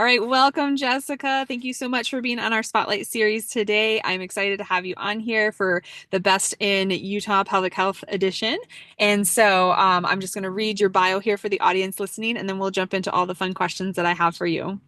All right, welcome, Jessica. Thank you so much for being on our Spotlight series today. I'm excited to have you on here for the Best in Utah Pelvic Health edition. I'm just going to read your bio here for the audience listening, and then we'll jump into all the fun questions that I have for you.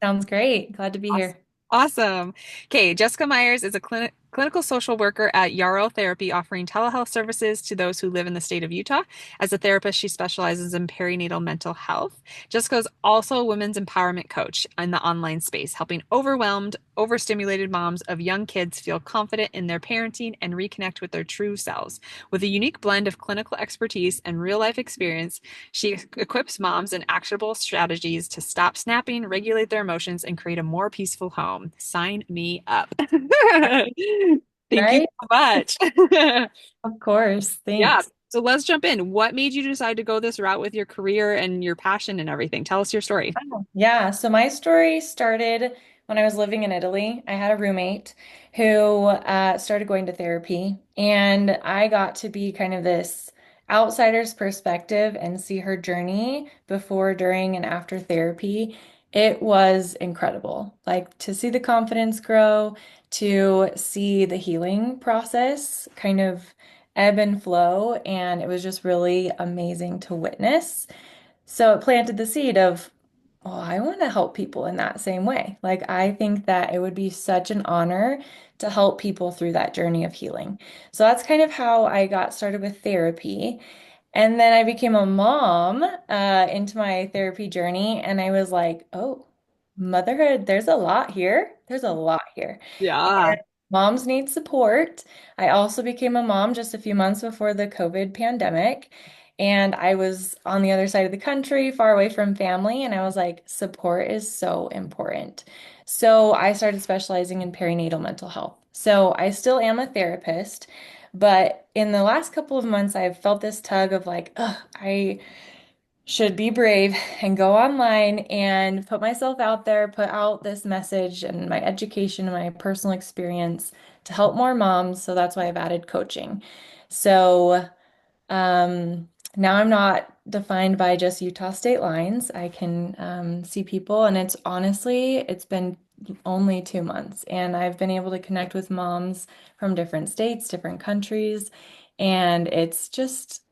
Sounds great. Glad to be Awesome. here. Awesome. Okay, Jessica Meyers is a clinical social worker at Yarrow Therapy, offering telehealth services to those who live in the state of Utah. As a therapist, she specializes in perinatal mental health. Jessica is also a women's empowerment coach in the online space, helping overwhelmed, overstimulated moms of young kids feel confident in their parenting and reconnect with their true selves. With a unique blend of clinical expertise and real life experience, she equips moms in actionable strategies to stop snapping, regulate their emotions, and create a more peaceful home. Sign me up. Thank you Right? so much. Of course. Yeah. Thanks. So let's jump in. What made you decide to go this route with your career and your passion and everything? Tell us your story. Oh, yeah. So my story started when I was living in Italy. I had a roommate who started going to therapy, and I got to be kind of this outsider's perspective and see her journey before, during, and after therapy. It was incredible. Like to see the confidence grow, to see the healing process kind of ebb and flow, and it was just really amazing to witness. So it planted the seed of, oh, I want to help people in that same way. Like, I think that it would be such an honor to help people through that journey of healing. So that's kind of how I got started with therapy. And then I became a mom into my therapy journey, and I was like, oh, motherhood, there's a lot here. There's a lot here. Yeah. Moms need support. I also became a mom just a few months before the COVID pandemic. And I was on the other side of the country, far away from family. And I was like, support is so important. So I started specializing in perinatal mental health. So I still am a therapist. But in the last couple of months, I've felt this tug of like, ugh, I should be brave and go online and put myself out there, put out this message and my education and my personal experience to help more moms. So that's why I've added coaching. So now I'm not defined by just Utah state lines. I can see people, and it's honestly, it's been only 2 months, and I've been able to connect with moms from different states, different countries, and it's just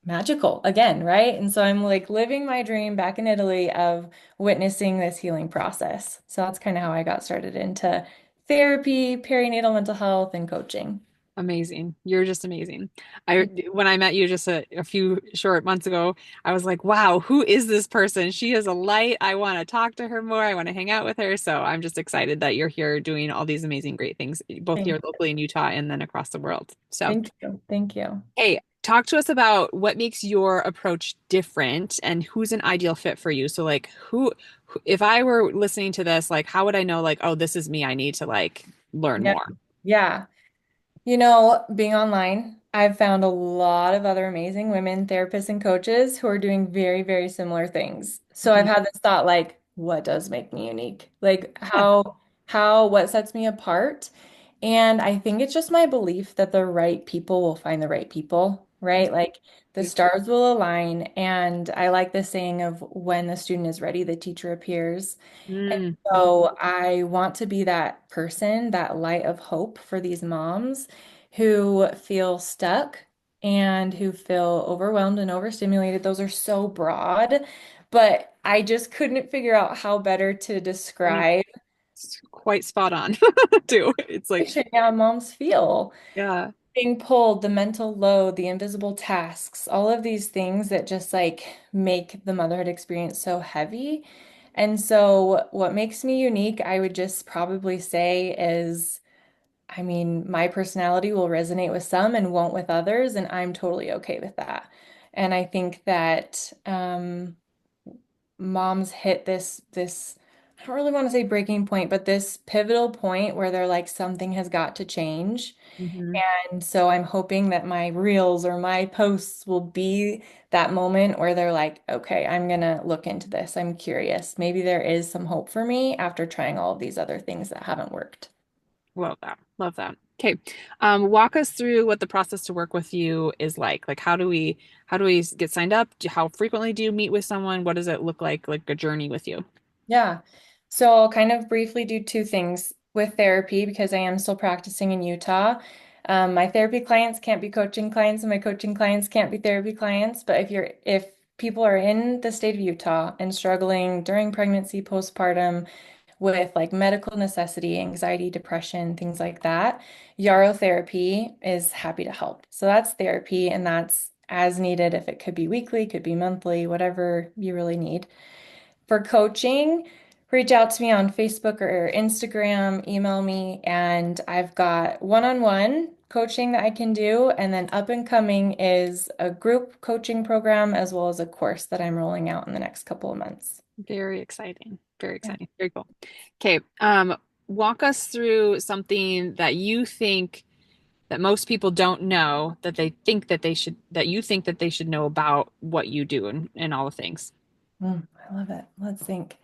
magical again, right? And so I'm like living my dream back in Italy of witnessing this healing process. So that's kind of how I got started into therapy, perinatal mental health, and coaching. Amazing. You're just amazing. When I met you just a few short months ago, I was like, wow, who is this person? She is a light. I want to talk to her more. I want to hang out with her. So I'm just excited that you're here doing all these amazing, great things, both here Thank locally in Utah and then across the world. So, thank you. Thank you. hey, talk to us about what makes your approach different and who's an ideal fit for you. So, like, if I were listening to this, like, how would I know, like, oh, this is me. I need to like learn Yeah. more. Yeah. Being online, I've found a lot of other amazing women therapists and coaches who are doing very, very similar things. So I've Mhm. had this thought like, what does make me unique? Like Yeah. what sets me apart? And I think it's just my belief that the right people will find the right people, right? Like the stars will align. And I like the saying of when the student is ready, the teacher appears. And Mm, so I want to be that person, that light of hope for these moms who feel stuck and who feel overwhelmed and overstimulated. Those are so broad, but I just couldn't figure out how better to mhm. describe It's quite spot on too. It's like, how moms feel. yeah. Being pulled, the mental load, the invisible tasks, all of these things that just like make the motherhood experience so heavy. And so, what makes me unique, I would just probably say is, I mean, my personality will resonate with some and won't with others, and I'm totally okay with that. And I think that moms hit this I don't really want to say breaking point, but this pivotal point where they're like, something has got to change. Hmm. And so I'm hoping that my reels or my posts will be that moment where they're like, okay, I'm gonna look into this. I'm curious. Maybe there is some hope for me after trying all of these other things that haven't worked. Love that. Love that. Okay. Walk us through what the process to work with you is like. Like, how do we get signed up? How frequently do you meet with someone? What does it look like a journey with you? Yeah. So I'll kind of briefly do two things with therapy because I am still practicing in Utah. My therapy clients can't be coaching clients, and my coaching clients can't be therapy clients. But if people are in the state of Utah and struggling during pregnancy, postpartum with like medical necessity, anxiety, depression, things like that, Yarrow Therapy is happy to help. So that's therapy, and that's as needed if it could be weekly, could be monthly, whatever you really need. For coaching, reach out to me on Facebook or Instagram, email me, and I've got one-on-one coaching that I can do. And then up and coming is a group coaching program as well as a course that I'm rolling out in the next couple of months. Very exciting. Very Yeah. exciting. Very cool. Okay. Walk us through something that you think that most people don't know that they think that they should, that you think that they should know about what you do and all the things. I love it. Let's think.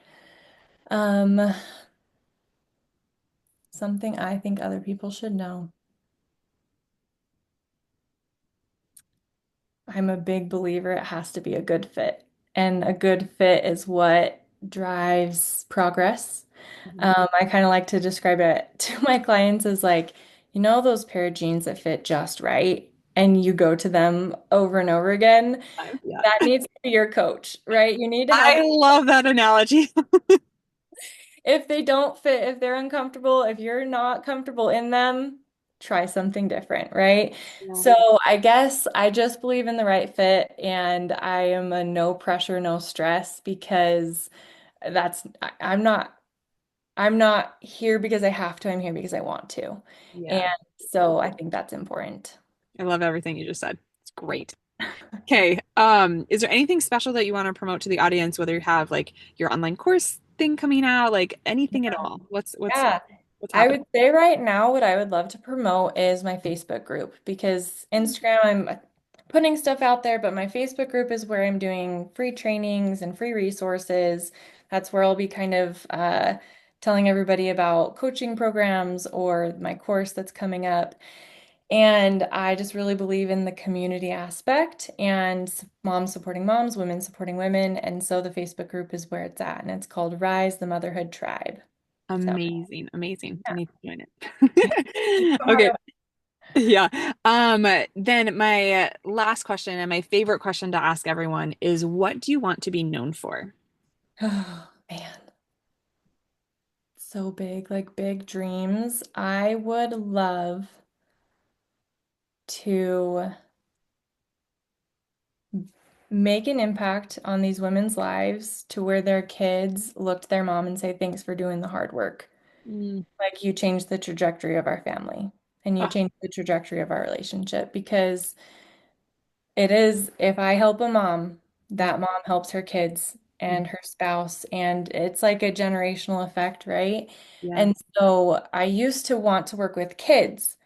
Um, Something I think other people should know. I'm a big believer it has to be a good fit. And a good fit is what drives progress. Mhm. I kind of like to describe it to my clients as like, those pair of jeans that fit just right, and you go to them over and over again. Yeah. That needs to be your coach, right? You need to have, I love that analogy. if they don't fit, if they're uncomfortable, if you're not comfortable in them, try something different, right? Yeah. So I guess I just believe in the right fit, and I am a no pressure, no stress because I'm not here because I have to. I'm here because I want to. And Yeah. so I think that's important. I love everything you just said. It's great. Okay. Is there anything special that you want to promote to the audience, whether you have like your online course thing coming out, like anything at all? Yeah. What's I happening? would say right now, what I would love to promote is my Facebook group because Instagram, I'm putting stuff out there, but my Facebook group is where I'm doing free trainings and free resources. That's where I'll be kind of telling everybody about coaching programs or my course that's coming up. And I just really believe in the community aspect and moms supporting moms, women supporting women. And so the Facebook group is where it's at, and it's called Rise the Motherhood Tribe. So, Amazing, amazing. I yeah. need to join Yeah. it. Come Okay. on Yeah. Then my last question and my favorite question to ask everyone is what do you want to be known for? Oh, man. So big, like big dreams. I would love to make an impact on these women's lives to where their kids look to their mom and say, thanks for doing the hard work. Mm. Like you changed the trajectory of our family and you Oh, changed the trajectory of our relationship because it is, if I help a mom, yeah. that mom helps her kids Mm. and her spouse, and it's like a generational effect, right? Yeah. And so I used to want to work with kids.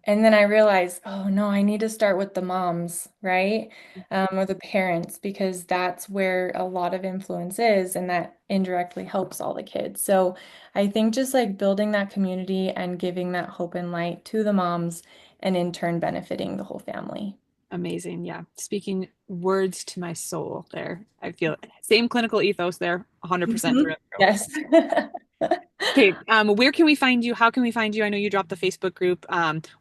And then I realized, oh no, I need to start with the moms, right? Or the parents, because that's where a lot of influence is, and that indirectly helps all the kids. So I think just like building that community and giving that hope and light to the moms, and in turn benefiting the whole family. Amazing. Yeah. Speaking words to my soul there. I feel same clinical ethos there, 100% through Mhm. and through. Yes. Okay. Where can we find you? How can we find you? I know you dropped the Facebook group.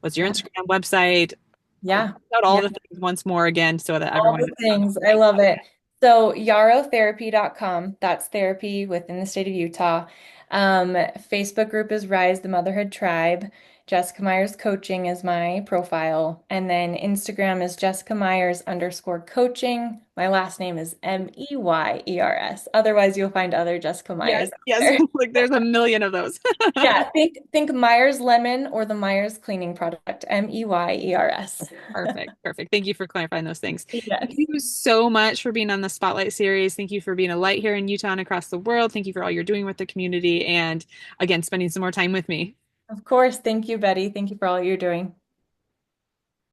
What's your Yeah. Instagram website? Yeah. Out all Yeah. the things once more again so that All everyone the knows how to things. I find love it. So yarrowtherapy.com, that's therapy within the state of Utah. Facebook group is Rise the Motherhood Tribe. Jessica Myers Coaching is my profile. And then Instagram is Jessica Myers underscore coaching. My last name is Meyers. Otherwise, you'll find other Jessica Yes, Myers out yes. there. Like there's a million of those. Yeah, think Myers Lemon or the Myers cleaning product, Meyers. Perfect. Perfect. Thank you for clarifying those things. Thank Yes. you so much for being on the Spotlight series. Thank you for being a light here in Utah and across the world. Thank you for all you're doing with the community and again, spending some more time with me. Of course. Thank you, Betty. Thank you for all you're doing.